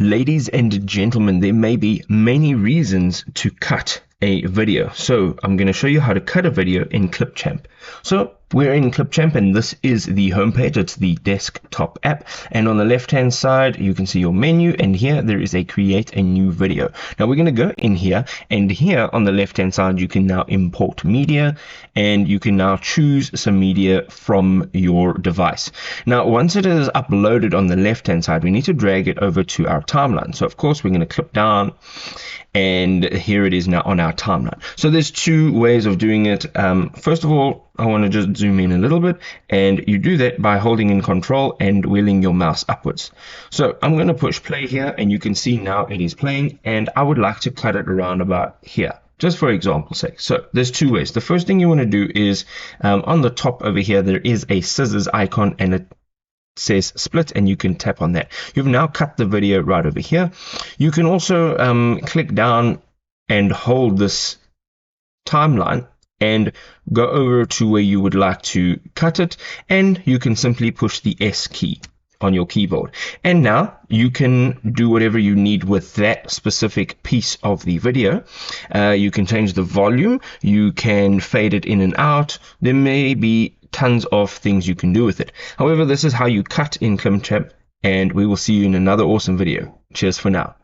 Ladies and gentlemen, there may be many reasons to cut a video. So I'm going to show you how to cut a video in Clipchamp. So we're in Clipchamp and this is the homepage. It's the desktop app. And on the left hand side, you can see your menu. And here there is a create a new video. Now we're going to go in here, and here on the left hand side, you can now import media and you can now choose some media from your device. Now, once it is uploaded on the left hand side, we need to drag it over to our timeline. So of course we're going to click down, and here it is now on our timeline. So there's two ways of doing it. First of all, I want to just zoom in a little bit, and you do that by holding in control and wheeling your mouse upwards. So I'm going to push play here, and you can see now it is playing, and I would like to cut it around about here, just for example's sake. So there's two ways. The first thing you want to do is on the top over here, there is a scissors icon, and it says split, and you can tap on that. You've now cut the video right over here. You can also click down and hold this timeline and go over to where you would like to cut it, and you can simply push the S key on your keyboard, and now you can do whatever you need with that specific piece of the video. You can change the volume, you can fade it in and out. There may be tons of things you can do with it. However, this is how you cut in Clipchamp, and we will see you in another awesome video. Cheers for now.